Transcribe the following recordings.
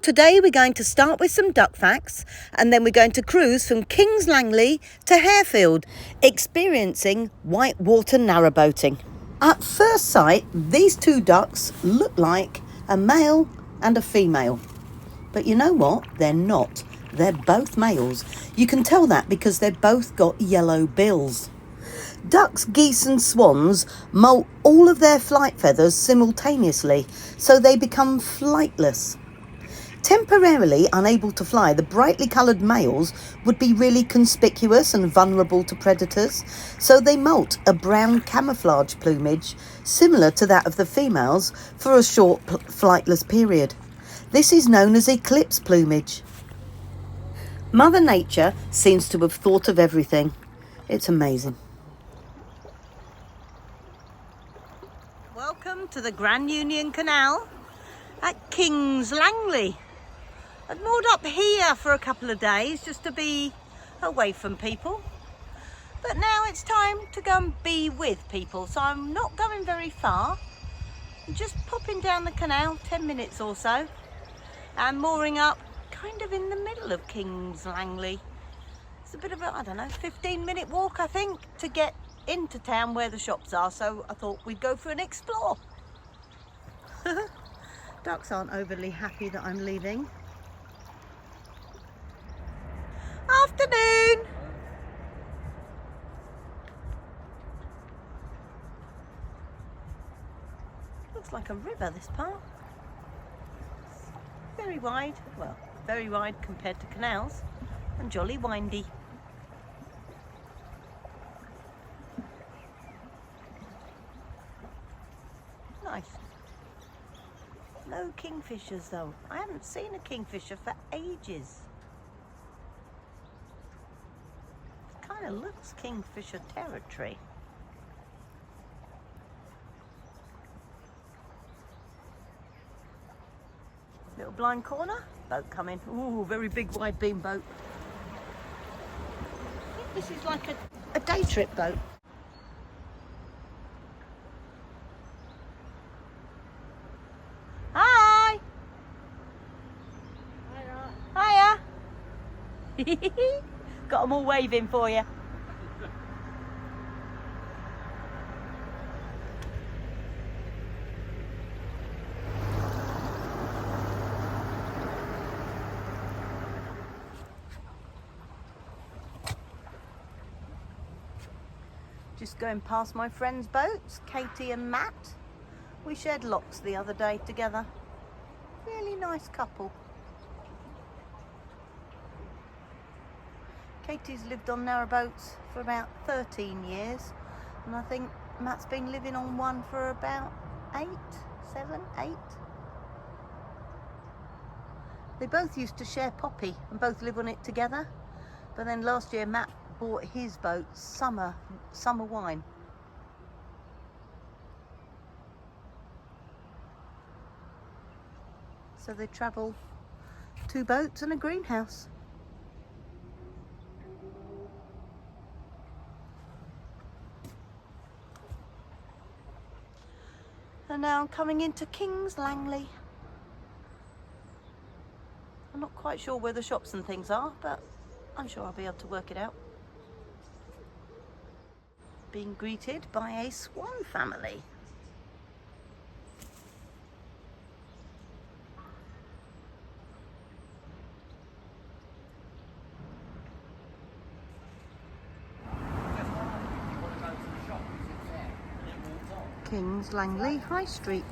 today we're going to start with some duck facts and then we're going to cruise from Kings Langley to Harefield, experiencing whitewater narrowboating. At first sight, these two ducks look like a male and a female. But you know what? They're not. They're both males. You can tell that because they've both got yellow bills. Ducks, geese and swans molt all of their flight feathers simultaneously, so they become flightless. Temporarily unable to fly, the brightly coloured males would be really conspicuous and vulnerable to predators, so they molt a brown camouflage plumage similar to that of the females for a short flightless period. This is known as eclipse plumage. Mother Nature seems to have thought of everything. It's amazing. Welcome to the Grand Union Canal at Kings Langley. I'd moored up here for a couple of days just to be away from people. But now it's time to go and be with people, so I'm not going very far. I'm just popping down the canal, 10 minutes or so, and mooring up kind of in the middle of Kings Langley. It's a bit of a, 15-minute walk, I think, to get into town where the shops are, so I thought we'd go for an explore. Ducks aren't overly happy that I'm leaving. Afternoon! Looks like a river, this part. Very wide, well, very wide compared to canals, and jolly windy. Nice. No kingfishers though. I haven't seen a kingfisher for ages. It kind of looks kingfisher territory. Little blind corner, boat coming. Ooh, very big wide beam boat. I think this is like a day trip boat. Hi! Hiya! Hiya! Got them all waving for you. Just going past my friends' boats, Katie and Matt. We shared locks the other day together. Really nice couple. Katie's lived on narrowboats for about 13 years, and I think Matt's been living on one for about 8. They both used to share Poppy and both live on it together, but then last year Matt bought his boat Summer Wine. So they travel 2 boats and a greenhouse. And now I'm coming into Kings Langley. I'm not quite sure where the shops and things are, but I'm sure I'll be able to work it out. Being greeted by a swan family. Kings Langley High Street.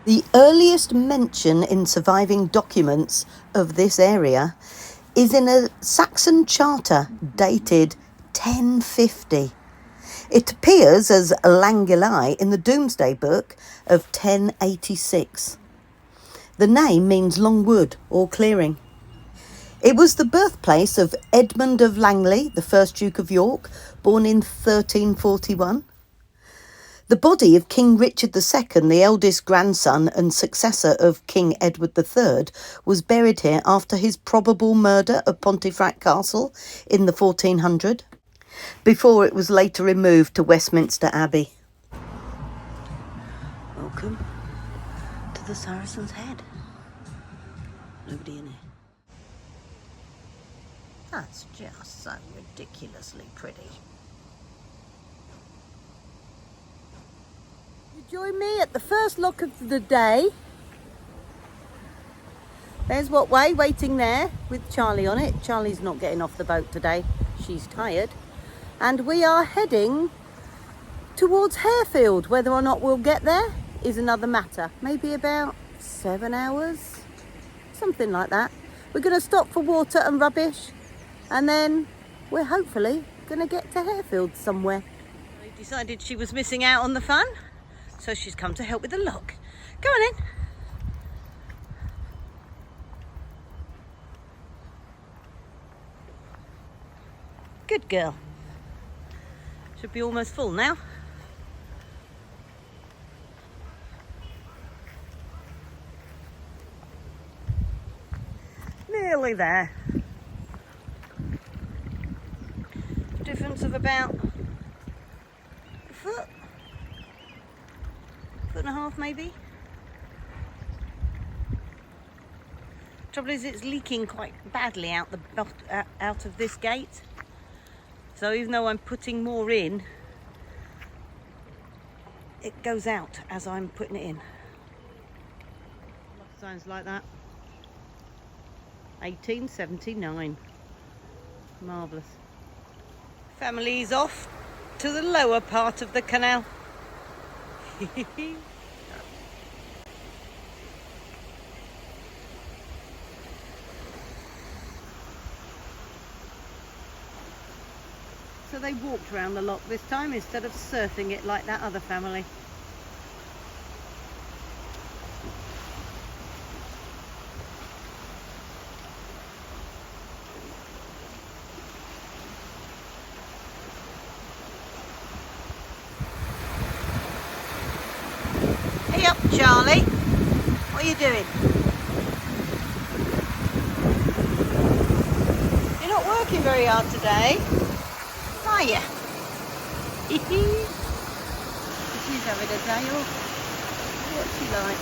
The earliest mention in surviving documents of this area is in a Saxon charter dated 1050. It appears as Langley in the Domesday Book of 1086. The name means long wood or clearing. It was the birthplace of Edmund of Langley, the first Duke of York, born in 1341. The body of King Richard II, the eldest grandson and successor of King Edward III, was buried here after his probable murder of Pontefract Castle in the 1400, before it was later removed to Westminster Abbey. Welcome to the Saracen's Head. Nobody in here. That's just so ridiculously pretty. You join me at the first lock of the day. There's Wattway waiting there with Charlie on it. Charlie's not getting off the boat today. She's tired. And we are heading towards Harefield. Whether or not we'll get there is another matter. Maybe about 7 hours, something like that. We're going to stop for water and rubbish, and then we're hopefully going to get to Harefield somewhere. I decided she was missing out on the fun, so she's come to help with the lock. Go on in. Good girl. Should be almost full now. Nearly there. Difference of about a foot and a half maybe. Trouble is, it's leaking quite badly out of this gate. So even though I'm putting more in, it goes out as I'm putting it in. Sounds like that. 1879. Marvellous. Family's off to the lower part of the canal. So they walked around the lock this time instead of surfing it like that other family. Hey up, Charlie. What are you doing? You're not working very hard today, are you? She's having a day off. What's she like?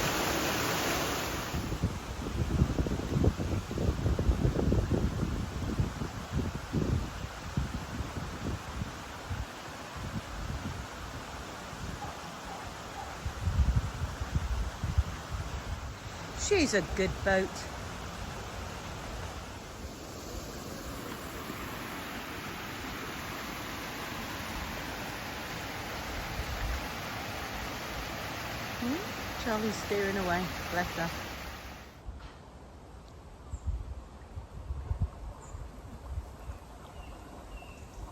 She's a good boat. Charlie's steering away, bless her.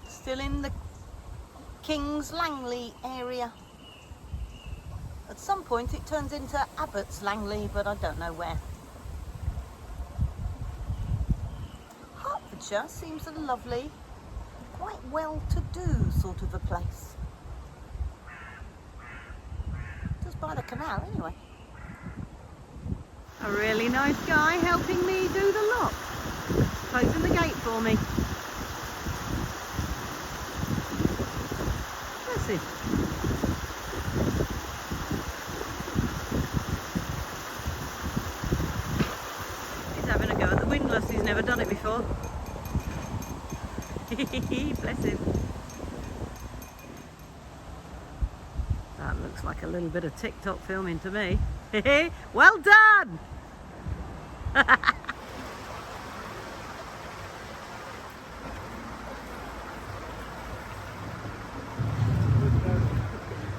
Still in the Kings Langley area. At some point it turns into Abbots Langley, but I don't know where. Hertfordshire seems a lovely, quite well-to-do sort of a place. Just by the canal anyway. A really nice guy helping me do the lock. Closing the gate for me. Bless him. Having a go at the windlass, he's never done it before. Bless him. That looks like a little bit of TikTok filming to me. Well done!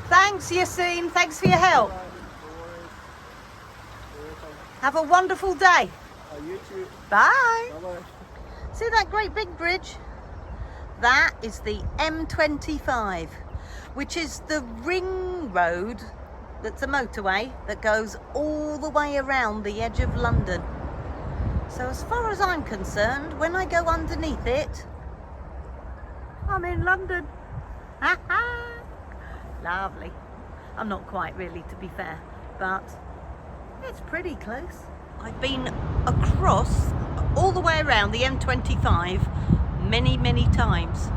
Thanks, Yassine. Thanks for your help. Have a wonderful day. You too. Bye. Bye-bye. See that great big bridge? That is the M25, which is the ring road that's a motorway that goes all the way around the edge of London. So as far as I'm concerned, when I go underneath it, I'm in London. Lovely. I'm not quite really, to be fair, but it's pretty close. I've been across all the way around the M25 many times,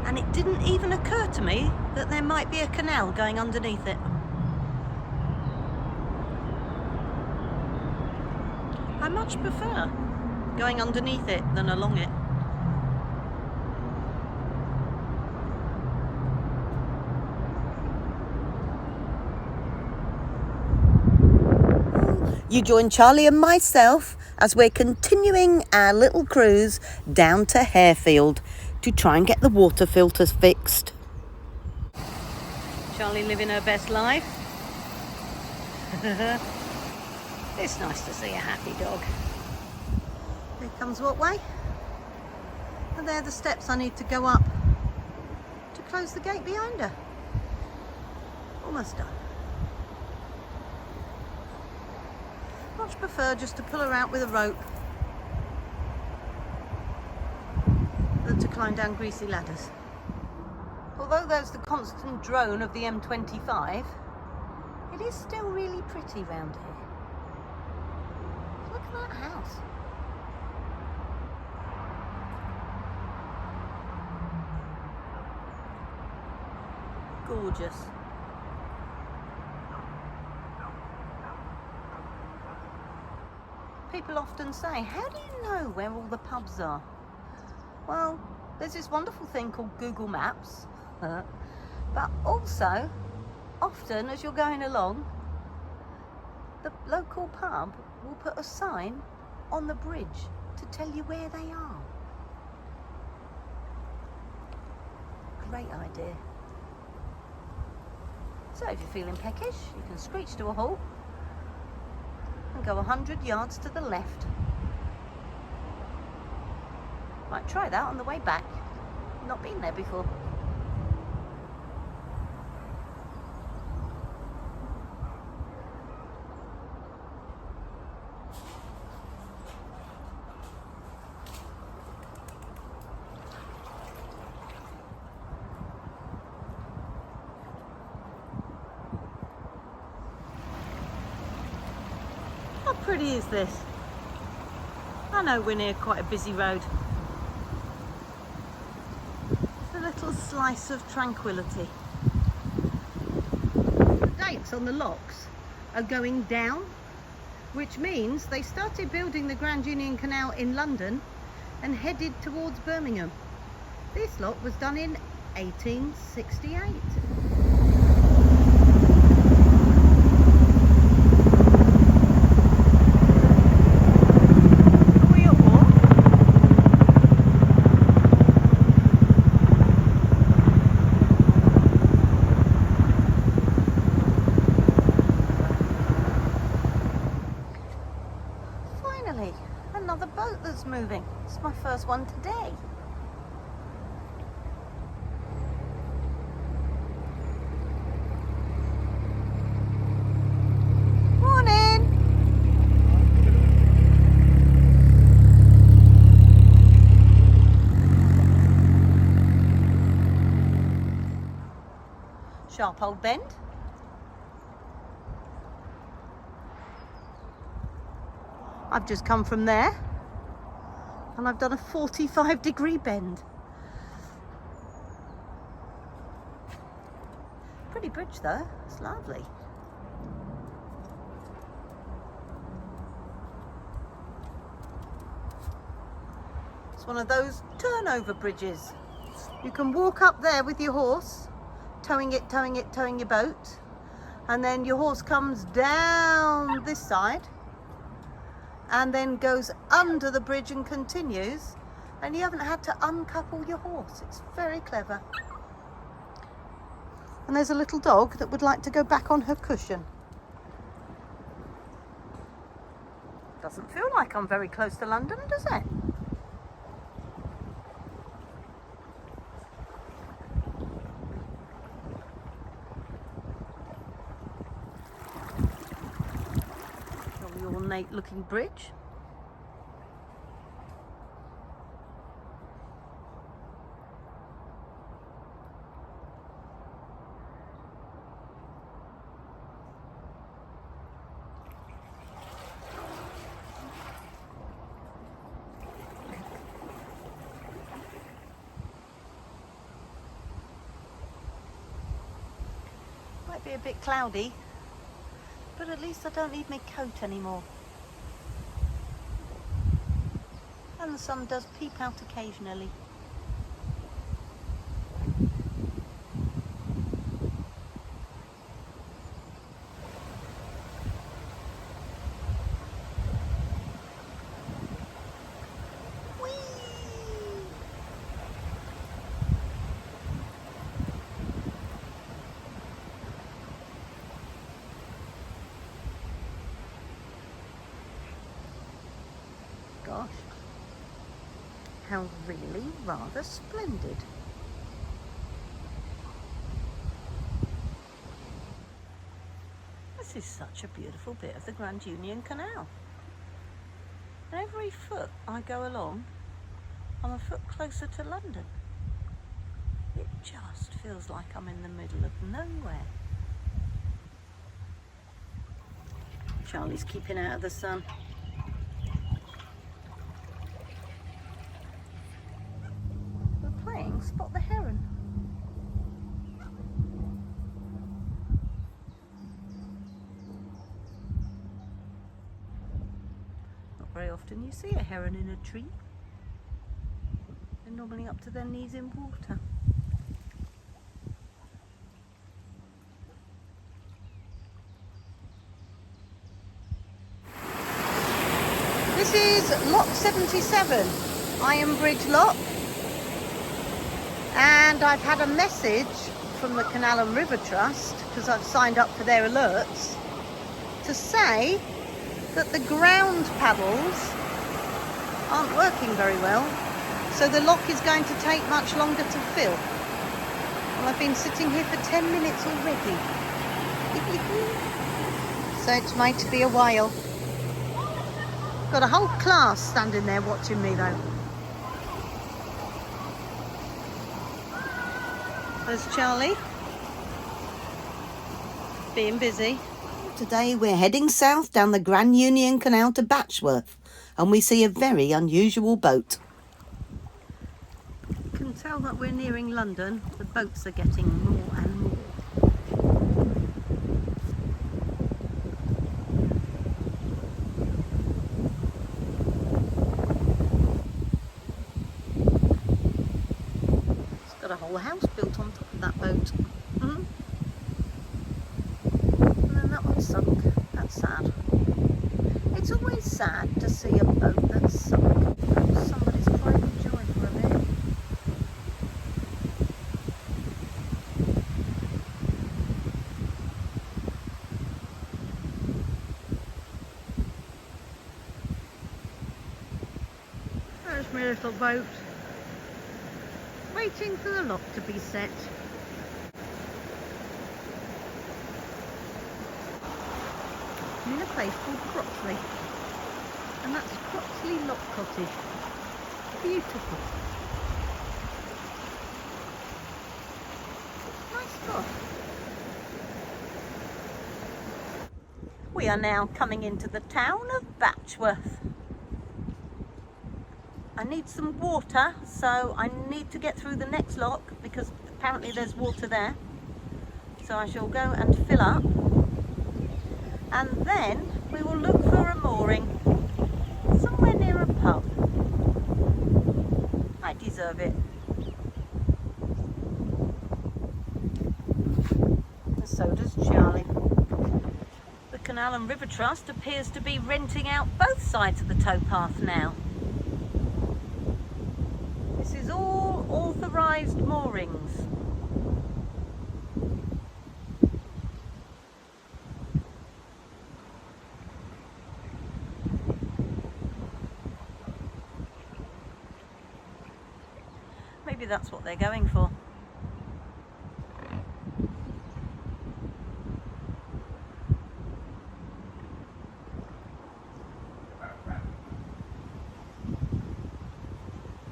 and it didn't even occur to me that there might be a canal going underneath it. I much prefer going underneath it than along it. You join Charlie and myself as we're continuing our little cruise down to Harefield to try and get the water filters fixed. Charlie living her best life. It's nice to see a happy dog. Here comes what way? And there are the steps I need to go up to close the gate behind her. Almost done. Much prefer just to pull her out with a rope than to climb down greasy ladders. Although there's the constant drone of the M25, it is still really pretty round here. Look at that house. Gorgeous. People often say, how do you know where all the pubs are? Well, there's this wonderful thing called Google Maps, but also, often as you're going along, the local pub will put a sign on the bridge to tell you where they are. Great idea. So if you're feeling peckish, you can screech to a halt and go 100 yards to the left. Might try that on the way back. Not been there before. How pretty is this? I know we're near quite a busy road. It's a little slice of tranquility. The dates on the locks are going down, which means they started building the Grand Union Canal in London and headed towards Birmingham. This lock was done in 1868. Another boat that's moving. It's my first one today. Morning. Sharp old bend. I've just come from there and I've done a 45-degree bend. Pretty bridge though, it's lovely. It's one of those turnover bridges. You can walk up there with your horse, towing your boat, and then your horse comes down this side and then goes under the bridge and continues, and you haven't had to uncouple your horse. It's very clever. And there's a little dog that would like to go back on her cushion. Doesn't feel like I'm very close to London, does it? Ornate looking bridge. Might be a bit cloudy, but at least I don't need my coat anymore. And the sun does peep out occasionally. Gosh, how really rather splendid. This is such a beautiful bit of the Grand Union Canal. Every foot I go along, I'm a foot closer to London. It just feels like I'm in the middle of nowhere. Charlie's keeping out of the sun. Spot the heron. Not very often you see a heron in a tree. They're normally up to their knees in water. This is Lock 77, Iron Bridge Lock. And I've had a message from the Canal and River Trust, because I've signed up for their alerts, to say that the ground paddles aren't working very well, so the lock is going to take much longer to fill. Well, I've been sitting here for 10 minutes already. So it's going to be a while. Got a whole class standing there watching me though. There's Charlie, being busy. Today we're heading south down the Grand Union Canal to Batchworth, and we see a very unusual boat. You can tell that we're nearing London. The boats are getting more and more. A whole house built on top of that boat. And then that one sunk. That's sad. It's always sad to see a boat that's sunk. That's somebody's private joy for a bit. There's my little boat, waiting for the lock to be set. I'm in a place called Croxley, and that's Croxley Lock Cottage. Beautiful. Nice spot. We are now coming into the town of Batchworth. I need some water, so I need to get through the next lock because apparently there's water there. So I shall go and fill up, and then we will look for a mooring somewhere near a pub. I deserve it. And so does Charlie. The Canal and River Trust appears to be renting out both sides of the towpath now. This is all authorised moorings. Maybe that's what they're going for.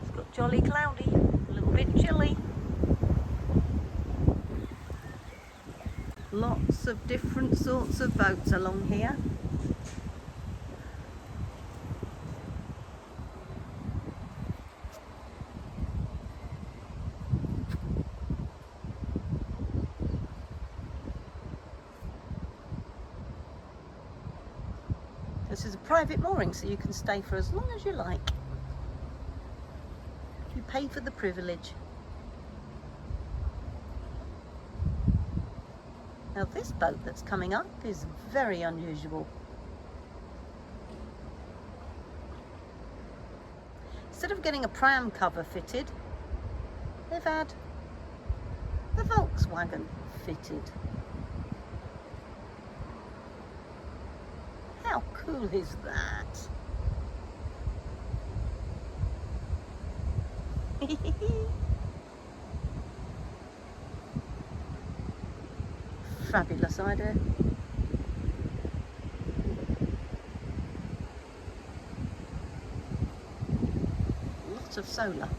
It's got jolly cloudy, a little bit chilly. Lots of different sorts of boats along here. private mooring, so you can stay for as long as you like. You pay for the privilege. Now this boat that's coming up is very unusual. Instead of getting a pram cover fitted, they've had the Volkswagen fitted. How cool is that? Fabulous idea. Lots of solar.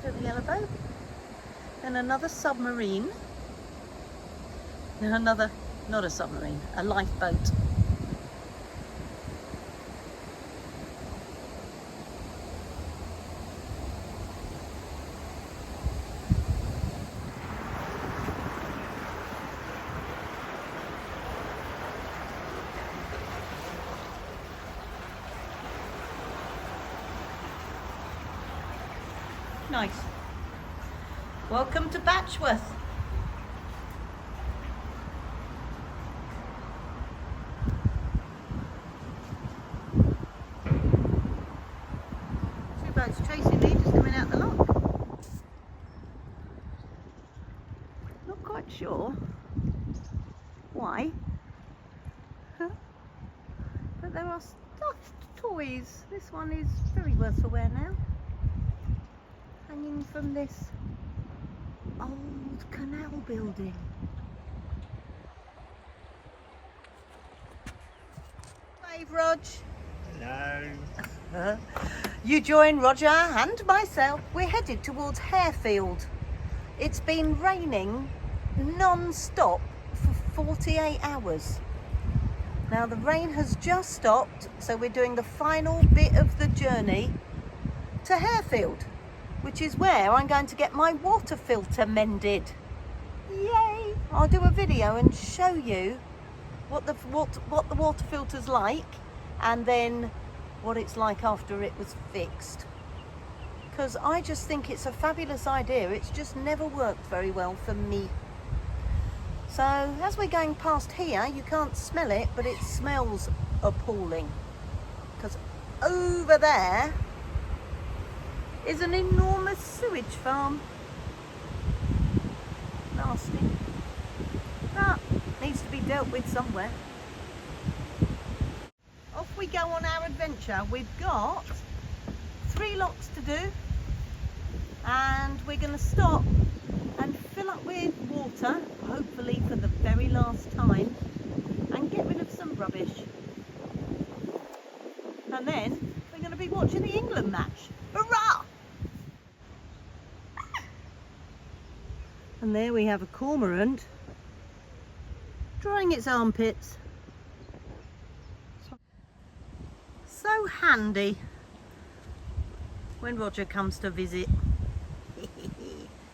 Little yellow boat. Then another submarine. Then another, not a submarine, a lifeboat. Nice. Welcome to Batchworth. Two boats chasing me, just coming out the lock. Not quite sure why, but there are stuffed toys. This one is very worth the wear now. Hanging from this old canal building. Wave, Rog. Hello. You join Roger and myself. We're headed towards Harefield. It's been raining non-stop for 48 hours. Now the rain has just stopped, so we're doing the final bit of the journey to Harefield, which is where I'm going to get my water filter mended. Yay! I'll do a video and show you what the water filter's like, and then what it's like after it was fixed. Because I just think it's a fabulous idea. It's just never worked very well for me. So as we're going past here, you can't smell it, but it smells appalling. Because over there is an enormous sewage farm. Nasty. That needs to be dealt with somewhere. Off we go on our adventure. We've got 3 locks to do, and we're going to stop and fill up with water, hopefully for the very last time, and get rid of some rubbish. And then we're going to be watching the England match. Hurrah! And there we have a cormorant drying its armpits. So handy when Roger comes to visit.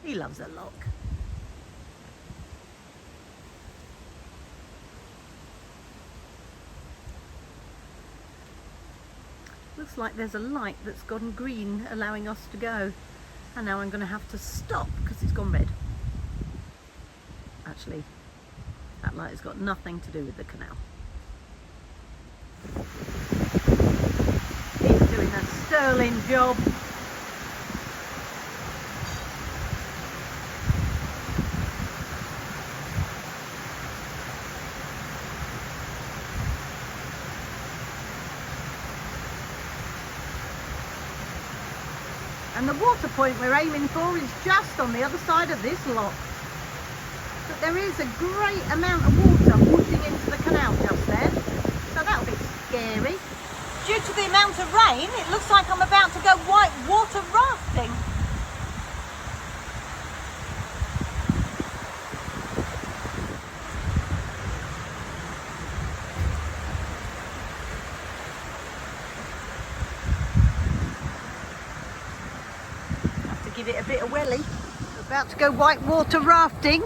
He loves a lock. Looks like there's a light that's gone green, allowing us to go. And now I'm going to have to stop because it's gone red. Actually, that light has got nothing to do with the canal. He's doing a sterling job. And the water point we're aiming for is just on the other side of this lock. But there is a great amount of water washing into the canal just there, so that'll be scary. Due to the amount of rain, it looks like I'm about to go white water rafting. Have to give it a bit of welly. About to go white water rafting.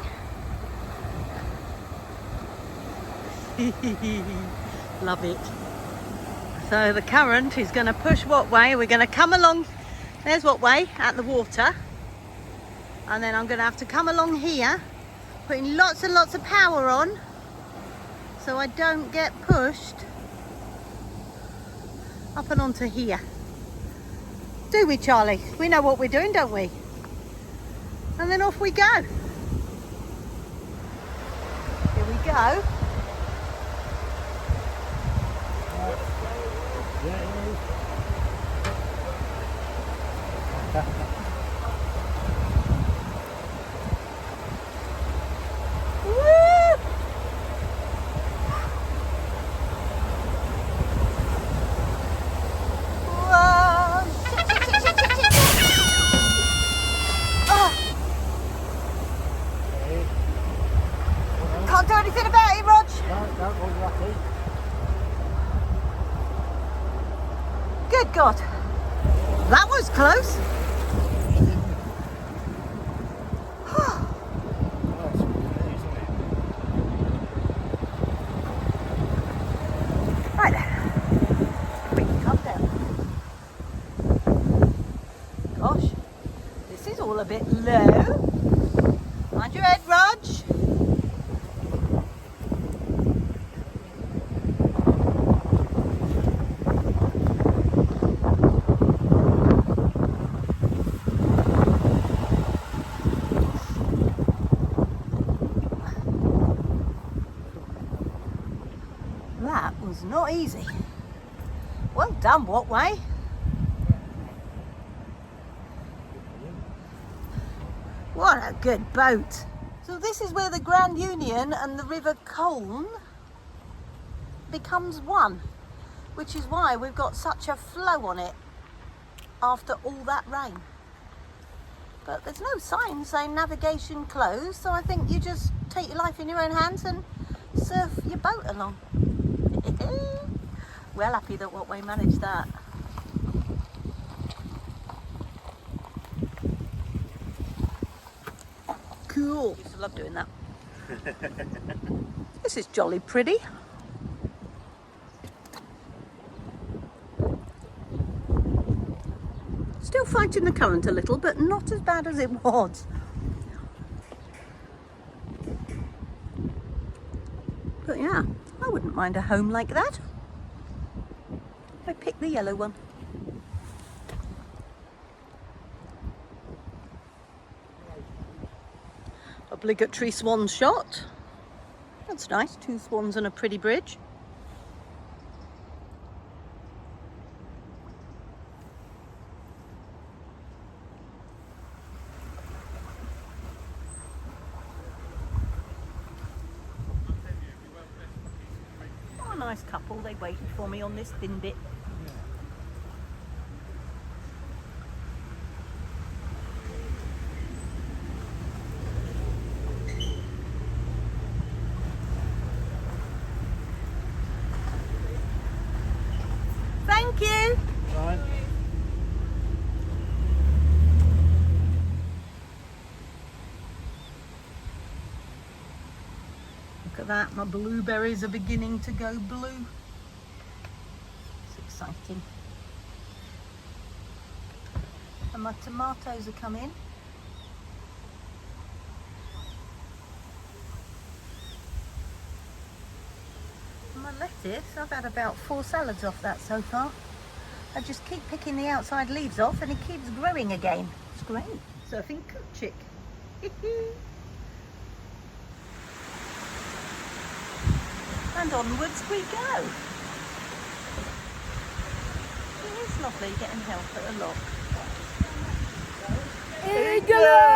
Love it. So the current is going to push what way? We're going to come along, there's what way, at the water. And then I'm going to have to come along here, putting lots and lots of power on so I don't get pushed up and onto here. Do we, Charlie? We know what we're doing, don't we? And then off we go. Here we go. Can't do anything about it, Rog. Good God. That was close. Right then. We can come down. Gosh, this is all a bit low. Mind your head, Rog. That was not easy. Well done, what way? What a good boat. So this is where the Grand Union and the River Colne becomes one, which is why we've got such a flow on it after all that rain. But there's no sign saying navigation closed, so I think you just take your life in your own hands and surf your boat along. Well happy that what we managed that. Cool. Used to love doing that. This is jolly pretty. Still fighting the current a little, but not as bad as it was. But yeah, I wouldn't mind a home like that. I picked the yellow one. Obligatory swan shot. That's nice, 2 swans and a pretty bridge. Oh, a nice couple, they waited for me on this thin bit. Thank you. Right. Look at that, my blueberries are beginning to go blue. It's exciting. And my tomatoes are coming. My lettuce, I've had about 4 salads off that so far. I just keep picking the outside leaves off and it keeps growing again. It's great. Surfing cook chick. And onwards we go. It is lovely getting help at a lock. Here we go!